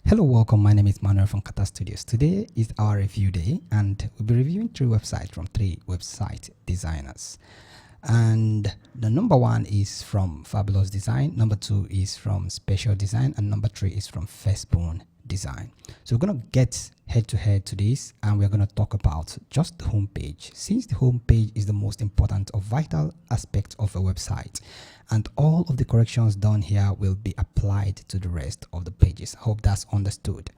Hello, welcome. My name is Manuel from Kata Studios. Today is our review day, and we'll be reviewing three websites from three website designers. And the number one is from Fabulous Design, number two is from Special Design, and number three is from Firstborn Design. So we're going to get head to head to this, and we're going to talk about just the homepage, since the homepage is the most important or vital aspect of a website, and all of the corrections done here will be applied to the rest of the pages. I hope that's understood.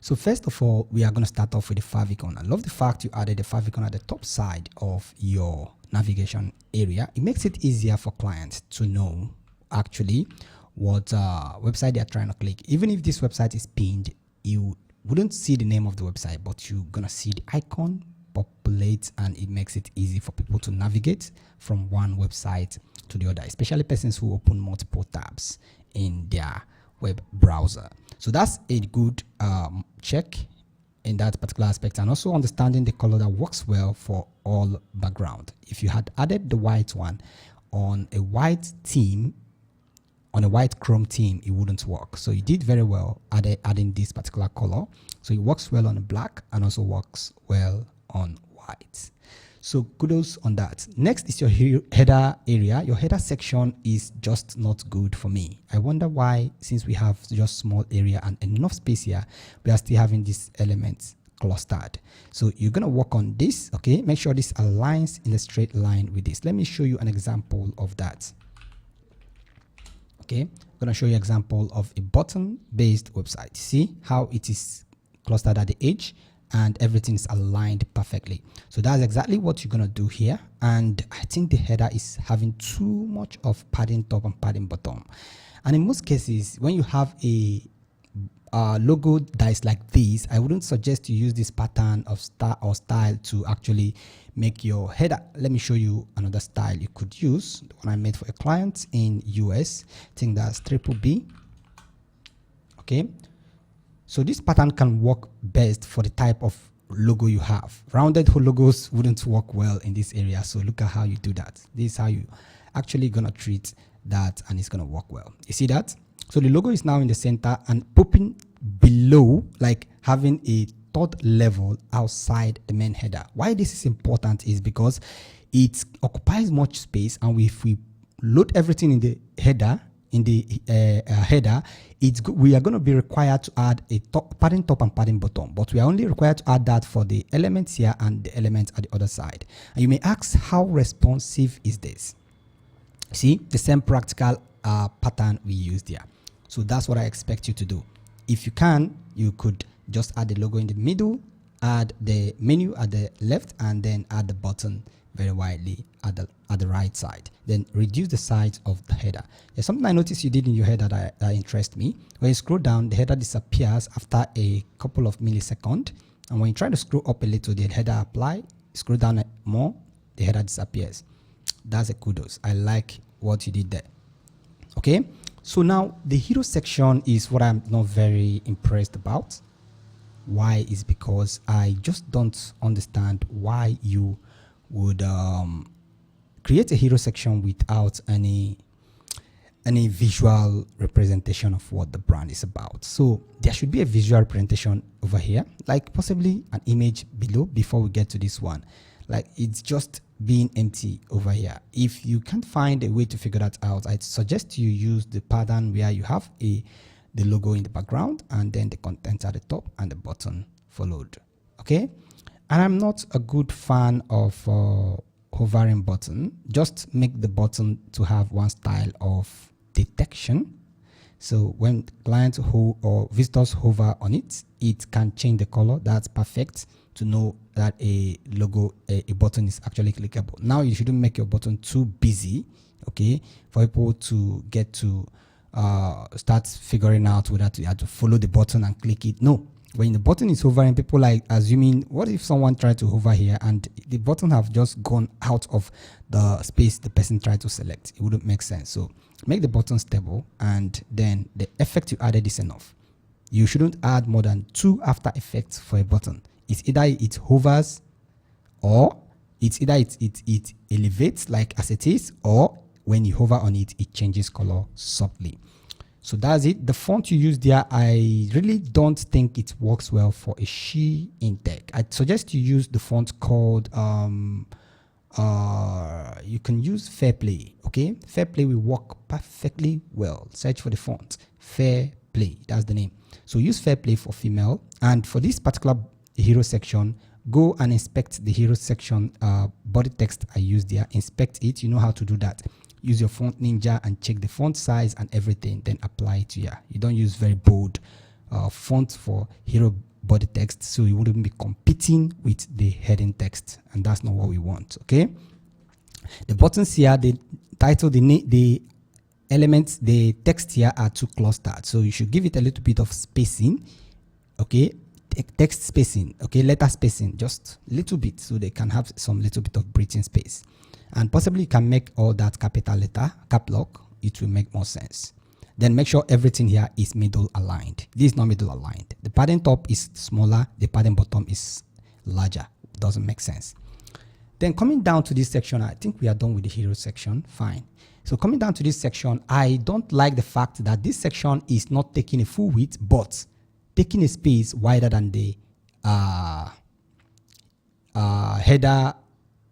So first of all, we are going to start off with the favicon. I love the fact you added the favicon at the top side of your navigation area. It makes it easier for clients to know actually what website they are trying to click. Even if this website is pinned, you wouldn't see the name of the website, but you're gonna see the icon populate, and it makes it easy for people to navigate from one website to the other, especially persons who open multiple tabs in their web browser. So that's a good check in that particular aspect, and also understanding the color that works well for all background. If you had added the white one on a white theme, on a white Chrome theme, it wouldn't work. So you did very well adding this particular color. So it works well on black and also works well on white. So kudos on that. Next is your header area. Your header section is just not good for me. I wonder why, since we have just small area and enough space here, we are still having these elements clustered. So you're going to work on this, okay? Make sure this aligns in a straight line with this. Let me show you an example of that. Okay, I'm going to show you an example of a button-based website. See how it is clustered at the edge and everything is aligned perfectly. So that's exactly what you're going to do here. And I think the header is having too much of padding top and padding bottom. And in most cases, when you have a logo that is like this, I wouldn't suggest you use this pattern of style to actually make your header. Let me show you another style you could use, the one I made for a client in US. I think that's B. Okay, so this pattern can work best for the type of logo you have. Rounded logos wouldn't work well in this area, so look at how you do that. This is how you actually gonna treat that, and it's gonna work well. You see that? So the logo is now in the center and popping below, like having a third level outside the main header. Why this is important is because it occupies much space, and if we load everything in the header, we are going to be required to add a padding top and padding bottom, but we are only required to add that for the elements here and the elements at the other side. And you may ask, how responsive is this? See, the same practical pattern we used here. So that's what I expect you to do. If you can, you could just add the logo in the middle, add the menu at the left, and then add the button very widely at the right side. Then reduce the size of the header. There's something I noticed you did in your header that interests me. When you scroll down, the header disappears after a couple of milliseconds. And when you try to scroll up a little, the header apply, scroll down more, the header disappears. That's a kudos. I like what you did there. Okay. So now the hero section is what I'm not very impressed about. Why is because I just don't understand why you would create a hero section without any visual representation of what the brand is about. So there should be a visual representation over here, like possibly an image below before we get to this one. Like it's just being empty over here. If you can't find a way to figure that out, I'd suggest you use the pattern where you have the logo in the background and then the content at the top and the button followed. Okay, and I'm not a good fan of hovering button. Just make the button to have one style of detection. So when clients or visitors hover on it, it can change the color. That's perfect to know that a logo, a button is actually clickable. Now you shouldn't make your button too busy, okay, for people to get to start figuring out whether you have to follow the button and click it. No, when the button is hovering, people like assuming, what if someone tried to hover here and the button have just gone out of the space the person tried to select? It wouldn't make sense. So make the button stable, and then the effect you added is enough. You shouldn't add more than 2 after effects for a button. It's either it hovers, or it's either it elevates like as it is, or when you hover on it, it changes color subtly. So that's it. The font you use there, I really don't think it works well for a she intake. I suggest you use the font called you can use Fair Play. Okay, Fair Play will work perfectly well. Search for the font Fair Play, that's the name. So use Fair Play for female, and for this particular hero section, go and inspect the hero section body text I used there. Inspect it. You know how to do that. Use your font ninja and check the font size and everything, then apply it here. You don't use very bold font for hero body text, so you wouldn't be competing with the heading text, and that's not what we want. Okay, the buttons here, the title, the elements, the text here are too clustered, so you should give it a little bit of spacing. Okay, text spacing, okay, letter spacing, just a little bit, so they can have some little bit of breathing space, and possibly you can make all that capital letter cap lock. It will make more sense. Then make sure everything here is middle aligned. This is not middle aligned. The padding top is smaller, the padding bottom is larger. Doesn't make sense. Then coming down to this section, I think we are done with the hero section. Fine. So coming down to this section, I don't like the fact that this section is not taking a full width, but taking a space wider than the header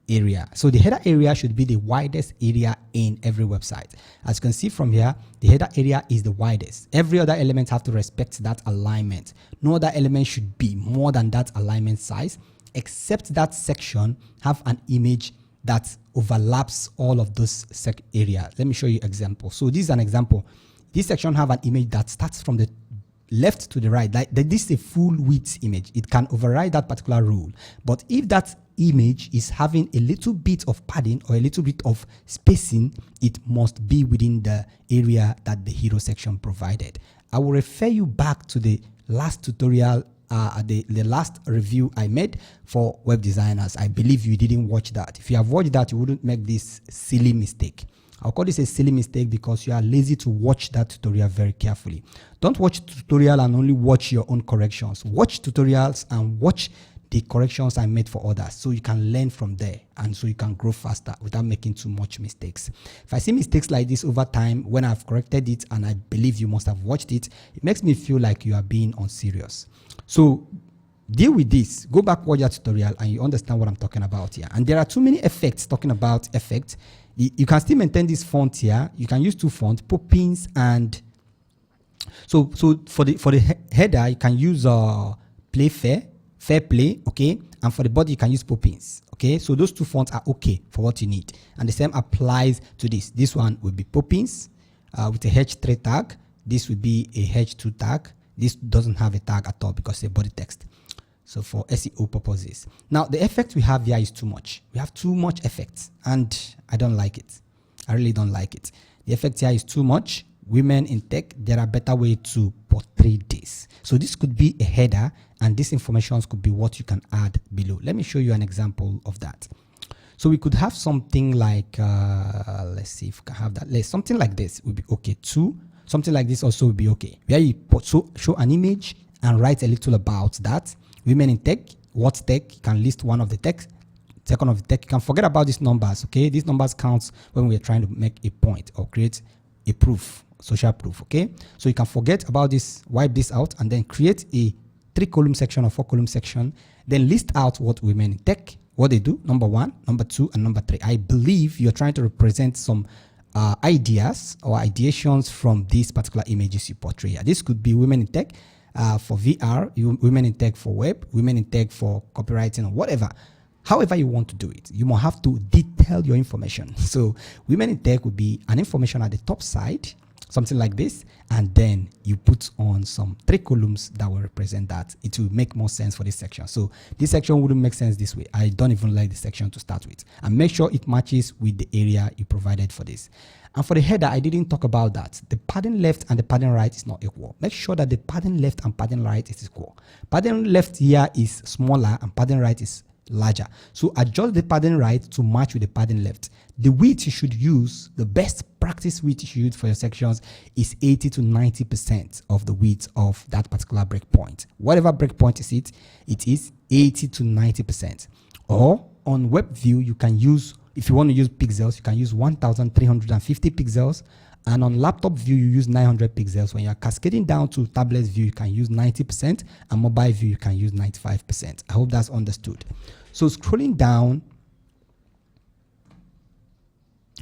area. So the header area should be the widest area in every website. As you can see from here, the header area is the widest. Every other element have to respect that alignment. No other element should be more than that alignment size, except that section have an image that overlaps all of those area. Let me show you example. So this is an example. This section have an image that starts from the left to the right. Like this is a full width image. It can override that particular rule. But if that image is having a little bit of padding or a little bit of spacing, it must be within the area that the hero section provided. I will refer you back to the last tutorial, the last review I made for web designers. I believe you didn't watch that. If you have watched that, you wouldn't make this silly mistake. I'll call this a silly mistake because you are lazy to watch that tutorial very carefully. Don't watch tutorial and only watch your own corrections. Watch tutorials and watch the corrections I made for others, so you can learn from there and so you can grow faster without making too much mistakes. If I see mistakes like this over time when I've corrected it, and I believe you must have watched it, it makes me feel like you are being unserious. So deal with this. Go back, watch that tutorial, and you understand what I'm talking about here. And there are too many effects. Talking about effects, you can still maintain this font here. You can use two fonts, Poppins, and so for the header you can use Fair Play, okay, and for the body you can use Poppins, okay. So those two fonts are okay for what you need, and the same applies to this. This one will be Poppins with a H3 tag. This will be a H2 tag. This doesn't have a tag at all because it's a body text. So for SEO purposes. Now the effect we have here is too much. We have too much effects, and I don't like it. I really don't like it. The effect here is too much. Women in tech, there are better ways to portray this. So this could be a header, and this information could be what you can add below. Let me show you an example of that. So we could have something like, let's see if we can have that. Something like this would be okay too. Something like this also would be okay. Where you show an image and write a little about that. Women in tech, what tech? You can list one of the tech. Second of the tech. You can forget about these numbers, okay? These numbers counts when we're trying to make a point or create a proof. Social proof, okay? So you can forget about this, wipe this out, and then create a 3-column section or 4-column section. Then list out what women in tech, what they do, number 1, number 2, and number 3. I believe you're trying to represent some ideas or ideations from these particular images you portray. This could be women in tech for VR, women in tech for web, women in tech for copywriting, or whatever. However you want to do it, you must have to detail your information. So women in tech would be an information at the top side, something like this, and then you put on some 3 columns that will represent that. It will make more sense for this section. So this section wouldn't make sense this way. I don't even like this section to start with. And make sure it matches with the area you provided for this. And for the header, I didn't talk about that. The padding left and the padding right is not equal. Make sure that the padding left and padding right is equal. Padding left here is smaller and padding right is larger. So adjust the padding right to match with the padding left. The width you should use, the best practice width you should use for your sections is 80 to 90% of the width of that particular breakpoint. Whatever breakpoint is it is 80 to 90%. Or on web view, you can use, if you want to use pixels, you can use 1350 pixels. And on laptop view, you use 900 pixels. When you're cascading down to tablet view, you can use 90%, and mobile view, you can use 95%. I hope that's understood. So scrolling down,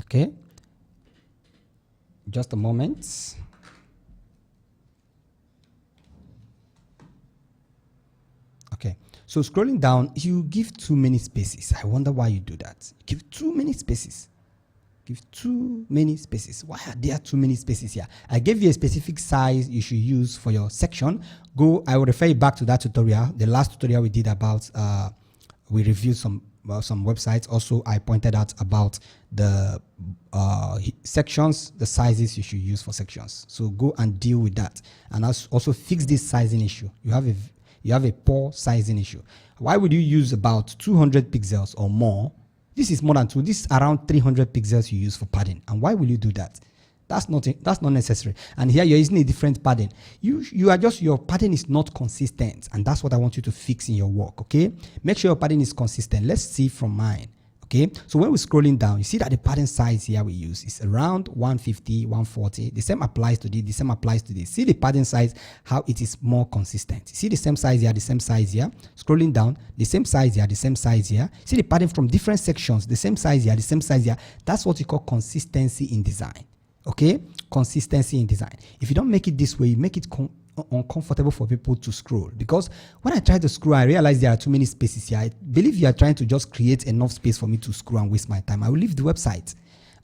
okay, just a moment. Okay, so scrolling down, you give too many spaces. I wonder why you do that. You give too many spaces. Give too many spaces. Why are there too many spaces here? I gave you a specific size you should use for your section. I will refer you back to that tutorial. The last tutorial we did about, we reviewed some websites. Also, I pointed out about the sections, the sizes you should use for sections. So go and deal with that. And also fix this sizing issue. You have a poor sizing issue. Why would you use about 200 pixels or more? This is more than 2. This is around 300 pixels you use for padding. And why will you do that? That's not necessary. And here you're using a different padding. Your padding is not consistent. And that's what I want you to fix in your work, okay? Make sure your padding is consistent. Let's see from mine. Okay, so when we're scrolling down, you see that the pattern size here we use is around 150, 140. The same applies to this, the same applies to this. See the pattern size, how it is more consistent. See the same size here, the same size here. Scrolling down, the same size here, the same size here. See the pattern from different sections, the same size here, the same size here. That's what we call consistency in design. Okay, consistency in design. If you don't make it this way, you make it uncomfortable for people to scroll, because when I try to scroll, I realize there are too many spaces here. I believe you are trying to just create enough space for me to scroll and waste my time. I will leave the website.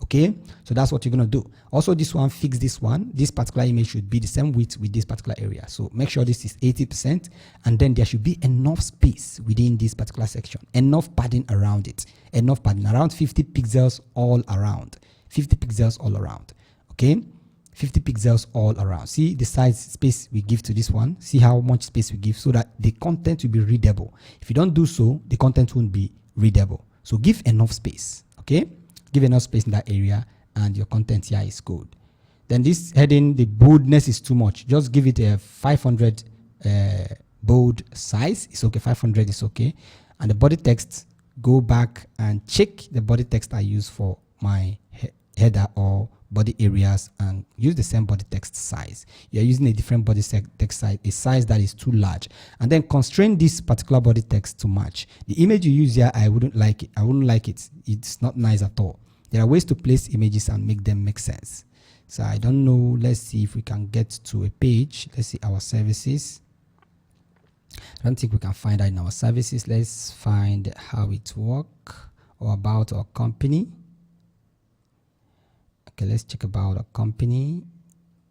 Okay, so that's what you're going to do. Also, this one, fix this one. This particular image should be the same width with this particular area. So make sure this is 80%, and then there should be enough space within this particular section, enough padding around it, enough padding around 50 pixels all around, 50 pixels all around. Okay, 50 pixels all around. See the size space we give to this one. See how much space we give so that the content will be readable. If you don't do so, the content won't be readable. So give enough space. Okay, give enough space in that area, and your content here is good. Then this heading, the boldness is too much. Just give it a 500 bold size. It's okay. 500 is okay. And the body text, go back and check the body text I use for my header or body areas, and use the same body text size. You're using a different body text size, a size that is too large, and then constrain this particular body text to match. The image you use here, I wouldn't like it. I wouldn't like it. It's not nice at all. There are ways to place images and make them make sense. So I don't know. Let's see if we can get to a page. Let's see our services. I don't think we can find that in our services. Let's find how it works, or about our company. Okay, let's check about a company.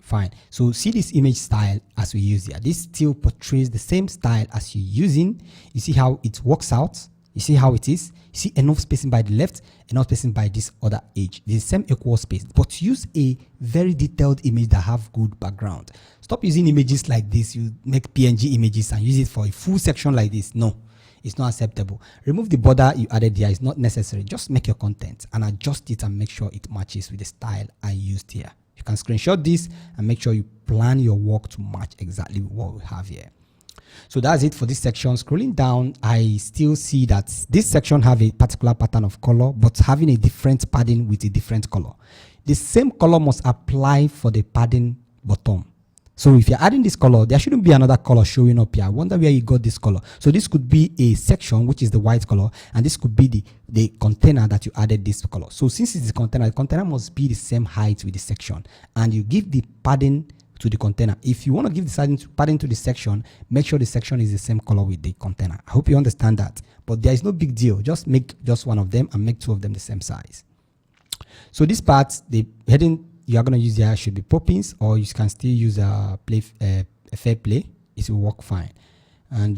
Fine. So see this image style as we use here. This still portrays the same style as you're using. You see how it works out. You see how it is. You see enough spacing by the left, enough spacing by this other edge. The same equal space, but use a very detailed image that have good background. Stop using images like this. You make PNG images and use it for a full section like this. No. It's not acceptable. Remove the border you added here. It's not necessary. Just make your content and adjust it and make sure it matches with the style I used here. You can screenshot this and make sure you plan your work to match exactly what we have here. So that's it for this section. Scrolling down, I still see that this section have a particular pattern of color, but having a different padding with a different color. The same color must apply for the padding bottom. So if you're adding this color, there shouldn't be another color showing up here. I wonder where you got this color. So this could be a section, which is the white color, and this could be the container that you added this color. So since it's the container must be the same height with the section, and you give the padding to the container. If you want to give the padding to the section, make sure the section is the same color with the container. I hope you understand that. But there is no big deal. Just make just one of them and make two of them the same size. So this part, the heading you are going to use here should be poppins, or you can still use a fair play. It will work fine. And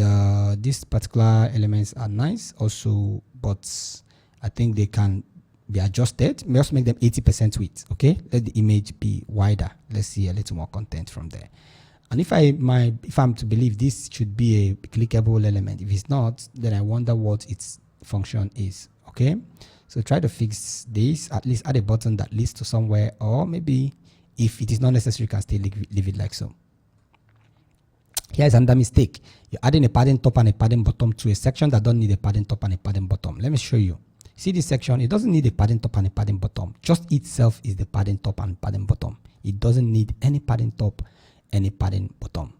these particular elements are nice also, but I think they can be adjusted. Just make them 80% width. Okay, let the image be wider. Let's see a little more content from there. And if I'm to believe this should be a clickable element, if it's not, then I wonder what its function is. Okay, so try to fix this. At least add a button that leads to somewhere, or maybe if it is not necessary, you can still leave it like so. Here's another mistake. You're adding a padding top and a padding bottom to a section that don't need a padding top and a padding bottom. Let me show you. See this section, it doesn't need a padding top and a padding bottom. Just itself is the padding top and padding bottom. It doesn't need any padding top, any padding bottom.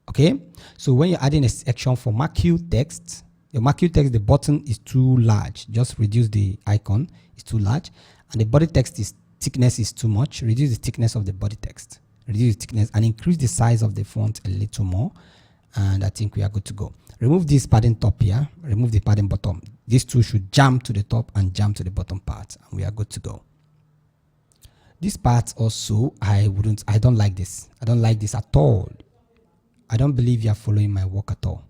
Okay, so when you're adding a section for marquee text, your marquee text, the button is too large. Just reduce the icon, it's too large. And the body text is thickness is too much. Reduce the thickness of the body text. Reduce the thickness and increase the size of the font a little more. And I think we are good to go. Remove this padding top here. Remove the padding bottom. These two should jam to the top and jam to the bottom part. And we are good to go. This part also, I don't like this. I don't like this at all. I don't believe you are following my work at all.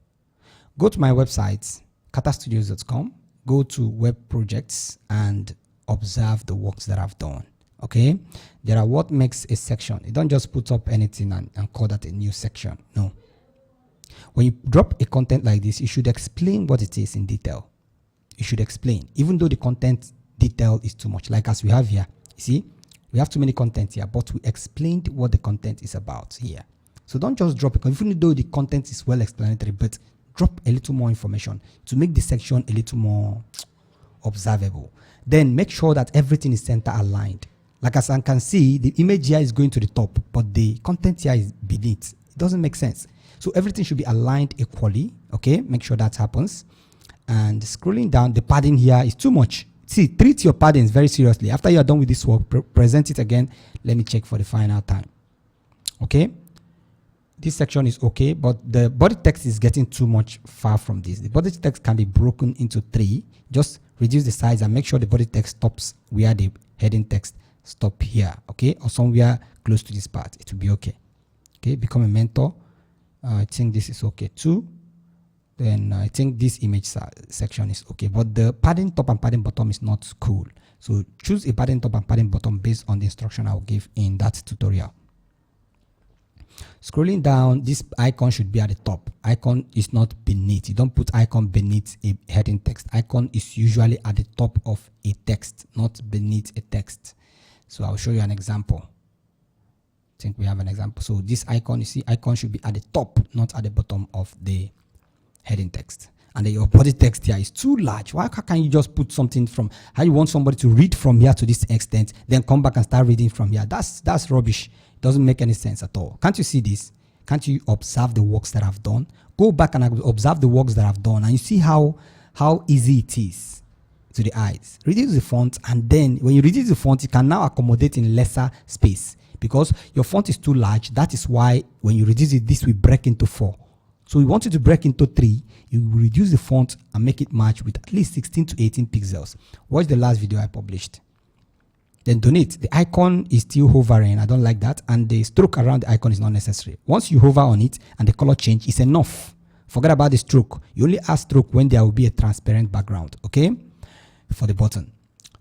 Go to my website, katastudios.com. Go to web projects and observe the works that I've done. Okay, there are what makes a section. You don't just put up anything and call that a new section. No. When you drop a content like this, you should explain what it is in detail. You should explain, even though the content detail is too much. Like as we have here, you see, we have too many content here, but we explained what the content is about here. So don't just drop it, even though the content is well explanatory, but drop a little more information to make the section a little more observable. Then make sure that everything is center aligned. Like as I can see, the image here is going to the top, but the content here is beneath. It doesn't make sense. So everything should be aligned equally. Okay, make sure that happens. And scrolling down, the padding here is too much. See, treat your paddings very seriously. After you are done with this work, present it again. Let me check for the final time. Okay, this section is okay, but the body text is getting too much far from this. The body text can be broken into 3. Just reduce the size and make sure the body text stops where the heading text stop here. Okay, or somewhere close to this part. It will be okay. Okay, become a mentor. I think this is okay too. Then I think this image section is okay, but the padding top and padding bottom is not cool. So choose a padding top and padding bottom based on the instruction I will give in that tutorial. Scrolling down, this icon should be at the top. Icon is not beneath. You don't put icon beneath a heading text. Icon is usually at the top of a text, not beneath a text. So I'll show you an example. I think we have an example. So this icon, you see, icon should be at the top, not at the bottom of the heading text. And then your body text here is too large. Why can't you just put something from how you want somebody to read from here to this extent, then come back and start reading from here? That's rubbish. It doesn't make any sense at all. Can't you see this? Can't you observe the works that I've done? Go back and observe the works that I've done, and you see how easy it is to the eyes. Reduce the font, and then when you reduce the font, you can now accommodate in lesser space because your font is too large. That is why when you reduce it, this will break into 4. So we want it to break into 3. You will reduce the font and make it match with at least 16 to 18 pixels. Watch the last video I published. Then donate. The icon is still hovering. I don't like that. And the stroke around the icon is not necessary. Once you hover on it and the color change is enough. Forget about the stroke. You only add stroke when there will be a transparent background. Okay? For the button.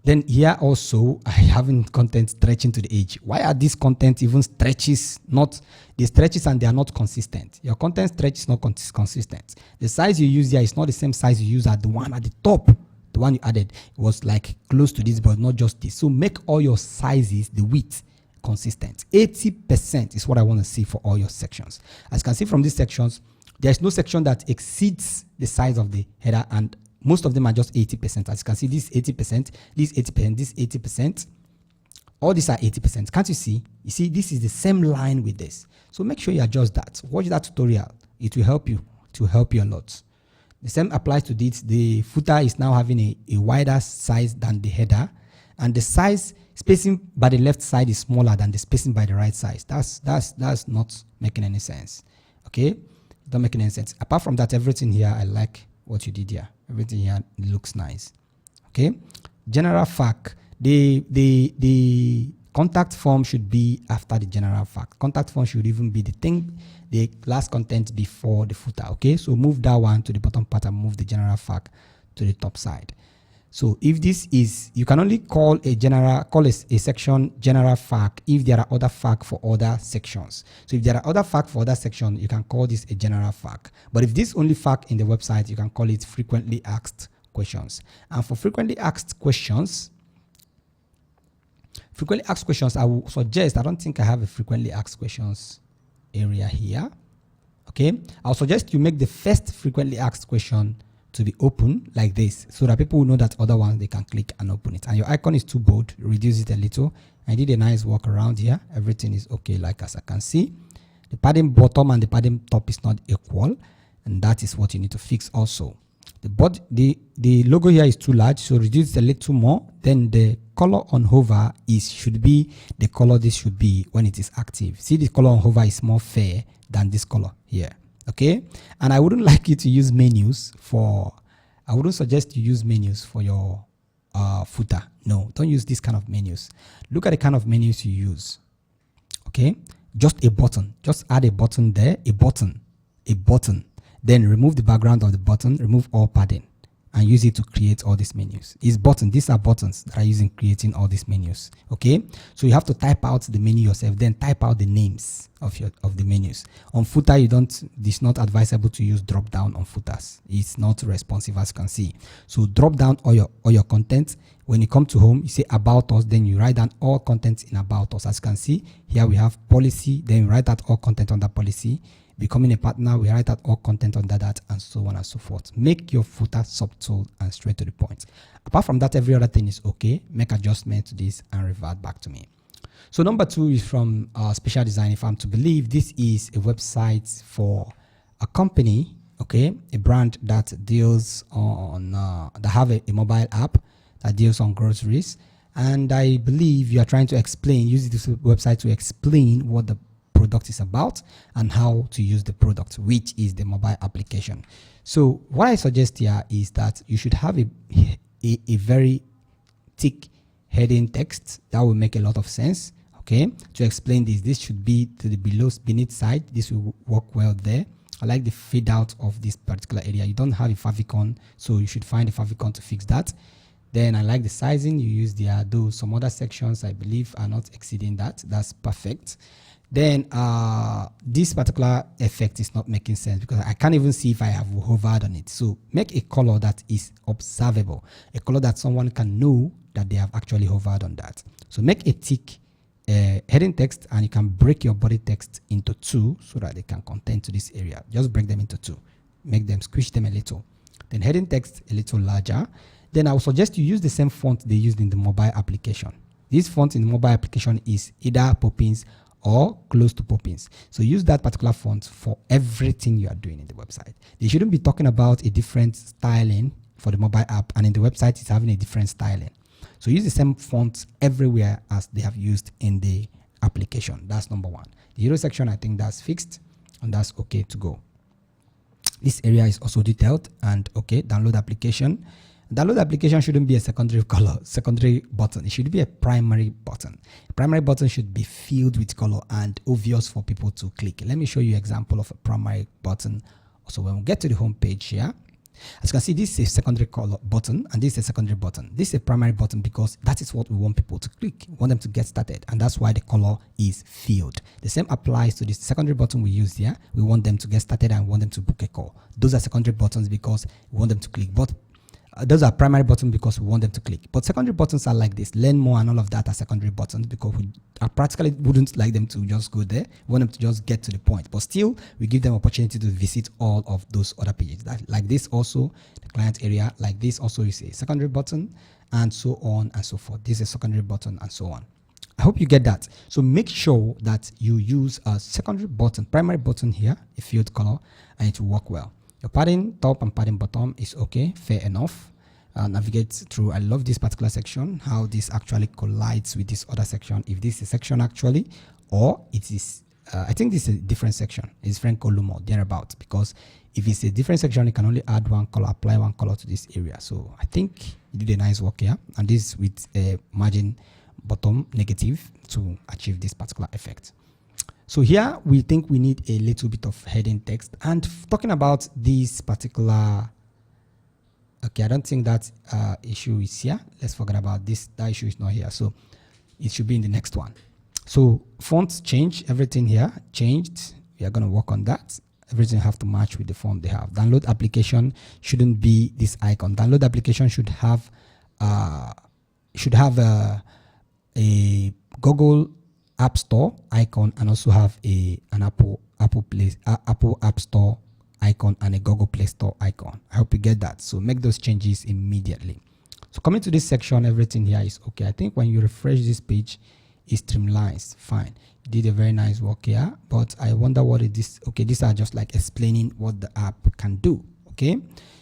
Then here also, I haven't content stretching to the edge. Why are these content even stretches? Not the stretches and they are not consistent. Your content stretch is not consistent. The size you use here is not the same size you use at the one at the top. The one you added was like close to this, but not just this. So make all your sizes, the width, consistent. 80% is what I want to see for all your sections. As you can see from these sections, there is no section that exceeds the size of the header, and most of them are just 80%. As you can see, this 80%, this 80%, this 80%. All these are 80%. Can't you see? You see, this is the same line with this. So make sure you adjust that. Watch that tutorial. It will help you. It will help you a lot. The same applies to this. The footer is now having a wider size than the header, and the size spacing by the left side is smaller than the spacing by the right side. That's not making any sense. Okay, don't make any sense. Apart from that, everything here, I like what you did here. Everything here looks nice. Okay, general fact. The contact form should be after the general fact. Contact form should even be the last content before the footer. Okay, so move that one to the bottom part and move the general fact to the top side. So if this is, you can only call a section general fact if there are other fact for other sections. So if there are other fact for other sections, you can call this a general fact. But if this only fact in the website, you can call it frequently asked questions. And for frequently asked questions, I will suggest, I don't think I have a frequently asked questions area here. Okay, I'll suggest you make the first frequently asked question to be open like this, so that people will know that other ones they can click and open it. And your icon is too bold, reduce it a little. I did a nice work around here. Everything is okay, like as I can see. The padding bottom and the padding top is not equal, and that is what you need to fix also. The logo here is too large, so reduce it a little more. Then the color on hover should be the color this should be when it is active. See, the color on hover is more fair than this color here. Okay, and I wouldn't like you to use menus for, I wouldn't suggest you use menus for your footer. No, don't use this kind of menus. Look at the kind of menus you use. Okay, just a button, just add a button there, a button, then remove the background of the button, remove all padding, and use it to create all these menus. These are buttons that are used in creating all these menus. Okay, so you have to type out the menu yourself, then type out the names of the menus. On footer, it's not advisable to use drop down on footers. It's not responsive, as you can see. So drop down all your content. When you come to home, you say about us, then you write down all content in about us. As you can see here, we have policy, then you write out all content on that policy. Becoming a partner, we write out all content under that, and so on and so forth. Make your footer subtle and straight to the point. Apart from that, every other thing is okay. Make adjustment to this and revert back to me. So number 2 is from Special Design. If I'm to believe, this is a website for a company, okay, a brand that deals on that have a mobile app that deals on groceries. And I believe you are trying to use this website to explain what the product is about and how to use the product, which is the mobile application. So what I suggest here is that you should have a very thick heading text that will make a lot of sense. Okay, to explain this should be to the beneath side. This will work well there. I like the fade out of this particular area. You don't have a favicon, so you should find a favicon to fix that. Then I like the sizing you use there, though some other sections I believe are not exceeding that. That's perfect. Then this particular effect is not making sense because I can't even see if I have hovered on it. So make a color that is observable, a color that someone can know that they have actually hovered on that. So make a thick heading text, and you can break your body text into 2 so that they can contain to this area. Just break them into 2, squish them a little. Then heading text a little larger. Then I would suggest you use the same font they used in the mobile application. This font in the mobile application is either Poppins or close to Poppins. So use that particular font for everything you are doing in the website. They shouldn't be talking about a different styling for the mobile app, and in the website it's having a different styling. So use the same font everywhere as they have used in the application. That's number 1. The hero section, I think that's fixed and that's okay to go. This area is also detailed and okay. Download application. Download application shouldn't be a secondary button. It should be a primary button. A primary button should be filled with color and obvious for people to click. Let me show you an example of a primary button. So when we get to the home page here, as you can see, this is a secondary color button and this is a secondary button. This is a primary button because that is what we want people to click. We want them to get started, and that's why the color is filled. The same applies to this secondary button we use here. We want them to get started and we want them to book a call. Those are secondary buttons because we want them to click. But those are primary buttons because we want them to click. But secondary buttons are like this. Learn more and all of that are secondary buttons because we practically wouldn't like them to just go there. We want them to just get to the point. But still, we give them opportunity to visit all of those other pages. Like this also, the client area, like this also is a secondary button, and so on and so forth. This is a secondary button and so on. I hope you get that. So make sure that you use a secondary button, primary button here, a filled color, and it will work well. Your padding top and padding bottom is okay, fair enough. Navigate through. I love this particular section, how this actually collides with this other section. If this is a section actually, or it is, I think this is a different section, it's different column or thereabout, because if it's a different section, you can only add one color, apply one color to this area. So I think you did a nice work here, and this with a margin bottom negative to achieve this particular effect. So here we think we need a little bit of heading text, and talking about this particular, okay, I don't think that issue is here. Let's forget about this. That issue is not here, so it should be in the next one. So fonts change, everything here changed. We are going to work on that. Everything have to match with the font they have. Download application shouldn't be this icon. Download application should have a Google App Store icon, and also have an Apple App Store icon and a Google Play Store icon. I hope you get that. So make those changes immediately. So coming to this section, everything here is okay. I think when you refresh this page, it streamlines fine. You did a very nice work here, but I wonder what it is. Okay, these are just like explaining what the app can do. Okay,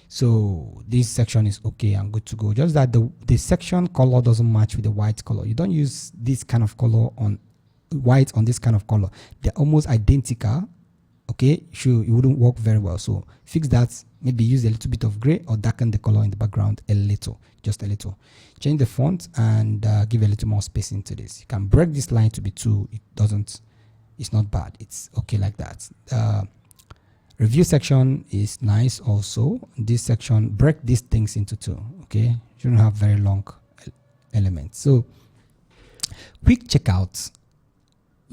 so this section is okay and good to go. Just that the section color doesn't match with the white color. You don't use this kind of color on white on this kind of color. They're almost identical. Okay, sure, it wouldn't work very well. So fix that. Maybe use a little bit of gray or darken the color in the background a little, just a little. Change the font and give a little more spacing to this. You can break this line to be 2. It's not bad. It's okay like that. Review section is nice also. This section, break these things into 2. Okay, you shouldn't have very long elements. So quick checkout,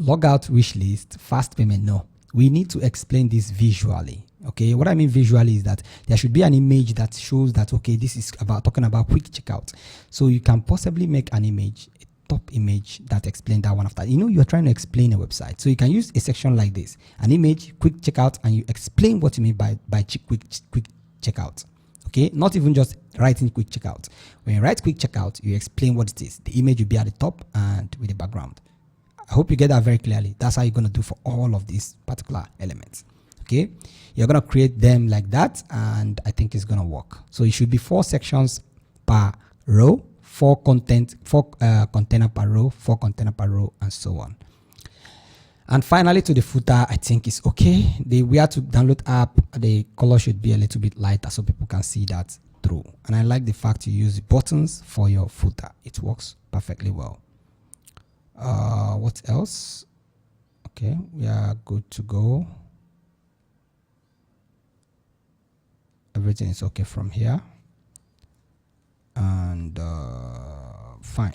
logout wish list, fast payment. No, we need to explain this visually. Okay, what I mean visually is that there should be an image that shows that, okay, this is talking about quick checkout. So you can possibly make an image, a top image that explains that one after. You know, you're trying to explain a website. So you can use a section like this, an image, quick checkout, and you explain what you mean by quick checkout. Okay, not even just writing quick checkout. When you write quick checkout, you explain what it is. The image will be at the top and with the background. I hope you get that very clearly. That's how you're going to do for all of these particular elements. Okay, you're going to create them like that, and I think it's going to work. So it should be 4 sections per row, 4 container per row, 4 container per row, and so on. And finally, to the footer, I think it's okay. We have to download app. The color should be a little bit lighter so people can see that through. And I like the fact you use buttons for your footer. It works perfectly well. What else? Okay, we are good to go. Everything is okay from here, and fine.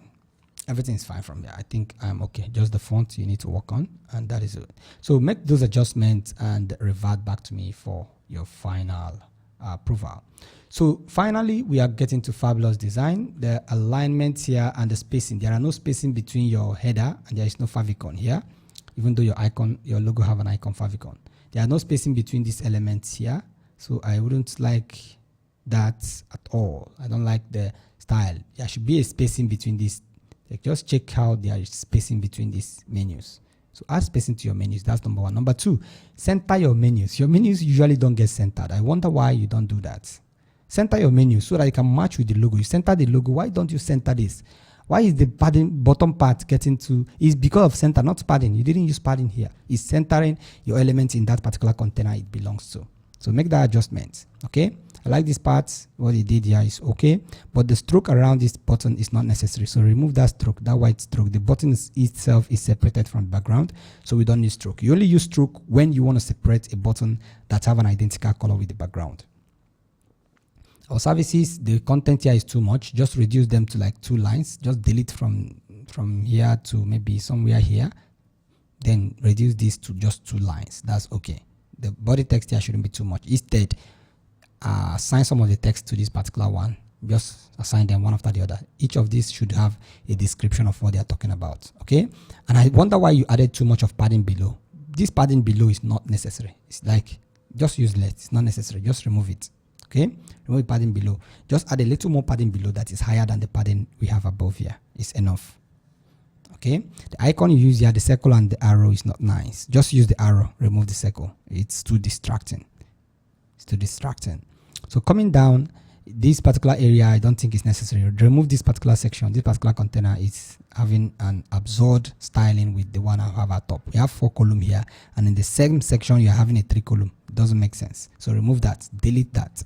Everything is fine from there. I think I'm okay. Just the font you need to work on, and that is it. So make those adjustments and revert back to me for your final approval. So finally, we are getting to fabulous design. The alignment here and the spacing. There are no spacing between your header, and there is no favicon here, even though your logo have an icon favicon. There are no spacing between these elements here. So I wouldn't like that at all. I don't like the style. There should be a spacing between these. Like, just check how there is spacing between these menus. So add spacing to your menus. That's number 1. Number 2, center your menus. Your menus usually don't get centered. I wonder why you don't do that. Center your menu so that it can match with the logo. You center the logo. Why don't you center this? Why is the padding bottom part getting to? It's because of center, not padding. You didn't use padding here. It's centering your elements in that particular container it belongs to. So make that adjustment. Okay, I like this part. What he did here is okay, but the stroke around this button is not necessary. So remove that stroke, that white stroke. The button itself is separated from the background, so we don't need stroke. You only use stroke when you want to separate a button that have an identical color with the background. Our services, the content here is too much. Just reduce them to like 2 lines. Just delete from here to maybe somewhere here. Then reduce this to just 2 lines. That's okay. The body text here shouldn't be too much. Instead, assign some of the text to this particular one. Just assign them one after the other. Each of these should have a description of what they are talking about. Okay? And I wonder why you added too much of padding below. This padding below is not necessary. It's like just useless. It's not necessary. Just remove it. Okay? Remove padding below. Just add a little more padding below that is higher than the padding we have above here. It's enough. Okay, the icon you use here, the circle and the arrow, is not nice. Just use the arrow, remove the circle. It's too distracting. It's too distracting. So coming down, this particular area, I don't think it's necessary. Remove this particular section. This particular container is having an absurd styling with the one I have at top. We have 4 columns here, and in the same section, you're having a 3 column. It doesn't make sense. So remove that, delete that.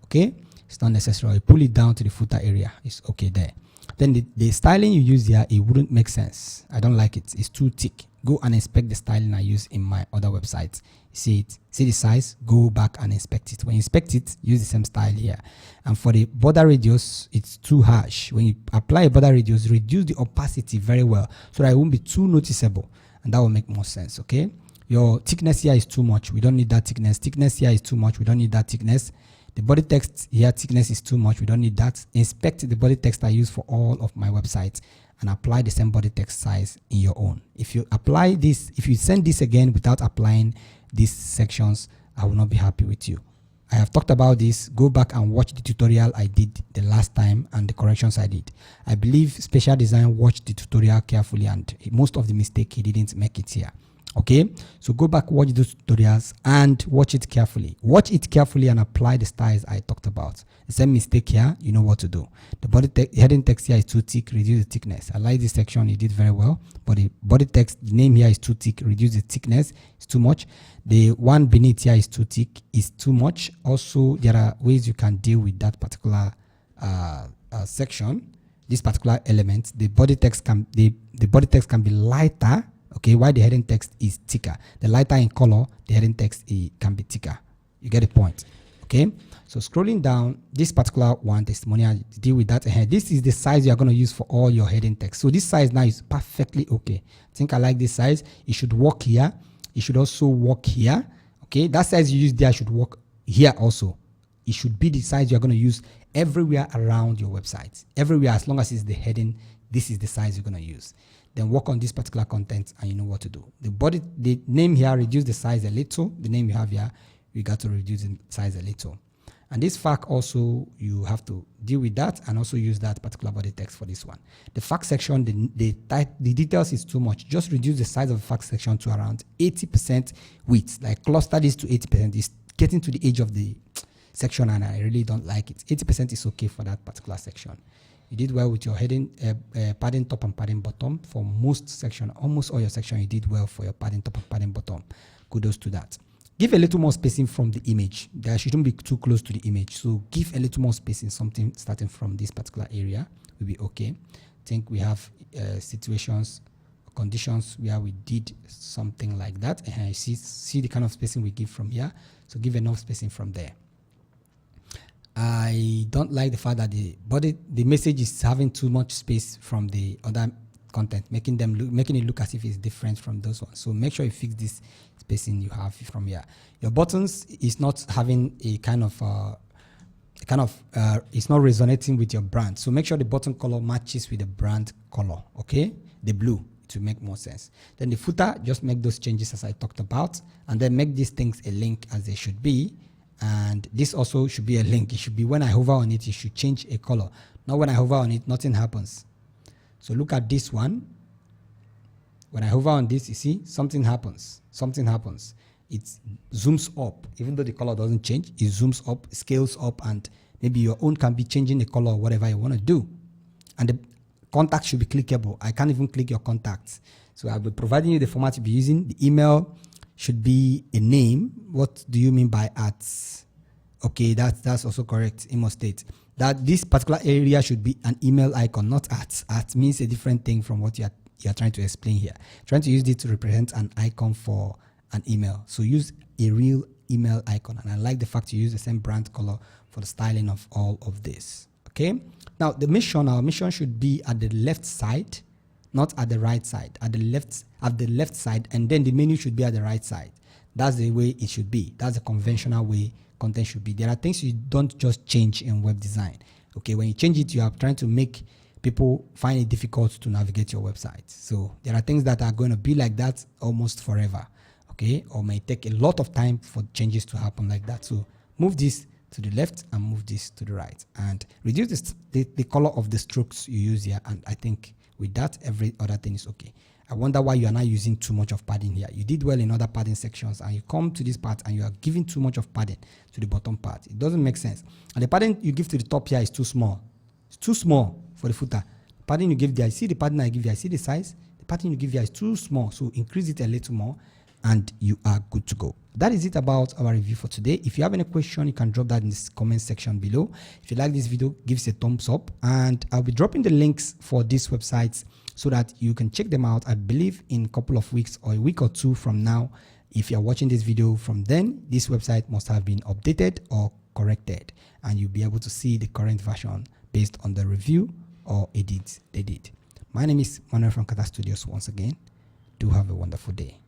Okay, it's not necessary. Pull it down to the footer area. It's okay there. Then the styling you use here, it wouldn't make sense. I don't like it. It's too thick. Go and inspect the styling I use in my other websites. See it, see the size, go back and inspect it. When you inspect it, use the same style here. And for the border radius, it's too harsh. When you apply a border radius, reduce the opacity very well so that it won't be too noticeable, and that will make more sense. Okay, your thickness here is too much. We don't need that thickness. Thickness here is too much. We don't need that thickness. The body text here, thickness is too much. We don't need that. Inspect the body text I use for all of my websites and apply the same body text size in your own. If you apply this, if you send this again without applying these sections, I will not be happy with you. I have talked about this. Go back and watch the tutorial I did the last time and the corrections I did. I believe Special Design watched the tutorial carefully, and most of the mistake he didn't make it here. Okay, so go back, watch those tutorials and watch it carefully. Watch it carefully and apply the styles I talked about. The same mistake here, you know what to do. The heading text here is too thick, reduce the thickness. I like this section, you did very well. But the body text, the name here is too thick, reduce the thickness, it's too much. The one beneath here is too thick, is too much. Also, there are ways you can deal with that particular section, this particular element. The body text can be lighter. Okay, while the heading text is thicker. The lighter in color, the heading text can be thicker. You get the point. Okay, so scrolling down, this particular one, testimonial, deal with that ahead. This is the size you are going to use for all your heading text. So this size now is perfectly okay. I think I like this size. It should work here. It should also work here. Okay, that size you use there should work here also. It should be the size you're going to use everywhere around your website. Everywhere, as long as it's the heading, this is the size you're going to use. Then work on this particular content and you know what to do. The name here, reduce the size a little. The name you have here, you got to reduce the size a little. And this fact also, you have to deal with that and also use that particular body text for this one. The fact section, the details is too much. Just reduce the size of the fact section to around 80% width. Like cluster this to 80%. It's getting to the edge of the section and I really don't like it. 80% is okay for that particular section. You did well with your heading, padding top and padding bottom. For most section, almost all your section, you did well for your padding top and padding bottom. Kudos to that. Give a little more spacing from the image. There shouldn't be too close to the image. So give a little more spacing, something starting from this particular area will be okay. I think we have situations, conditions where we did something like that. And see the kind of spacing we give from here. So give enough spacing from there. I don't like the fact that the message is having too much space from the other content, making it look as if it's different from those ones. So make sure you fix this spacing you have from here. Your buttons is not having a it's not resonating with your brand. So make sure the button color matches with the brand color. Okay, the blue to make more sense. Then the footer, just make those changes as I talked about, and then make these things a link as they should be. And this also should be a link. It should be when I hover on it, it should change a color. Not when I hover on it, nothing happens. So look at this one. When I hover on this, you see, something happens. Something happens. It zooms up. Even though the color doesn't change, it zooms up, scales up, and maybe your own can be changing the color or whatever you want to do. And the contact should be clickable. I can't even click your contacts. So I'll be providing you the format you'll be using. The email should be a name. What do you mean by @? Okay, that's also correct. Imo state that this particular area should be an email icon, not @. @ means a different thing from what you're trying to explain here. Trying to use it to represent an icon for an email. So use a real email icon. And I like the fact you use the same brand color for the styling of all of this. Okay. Now our mission should be at the left side, not at the right side. At the left side, and then the menu should be at the right side. That's the way it should be. That's the conventional way content should be. There are things you don't just change in web design. Okay, when you change it, you are trying to make people find it difficult to navigate your website. So there are things that are going to be like that almost forever. Okay, or may take a lot of time for changes to happen like that. So move this to the left and move this to the right, and reduce the color of the strokes you use here. And I think with that, every other thing is okay. I wonder why you are not using too much of padding here. You did well in other padding sections, and you come to this part and you are giving too much of padding to the bottom part. It doesn't make sense. And the padding you give to the top here is too small. It's too small for the footer. The padding you give there, I see the padding I give here, I see the size. The padding you give here is too small, so increase it a little more, and you are good to go. That is it about our review for today. If you have any question, you can drop that in the comment section below. If you like this video, give us a thumbs up, and I'll be dropping the links for these websites so that you can check them out. I believe in a couple of weeks or a week or two from now, if you're watching this video from then, this website must have been updated or corrected, and you'll be able to see the current version based on the review or edits they did. My name is Manuel from Kata Studios once again. Do have a wonderful day.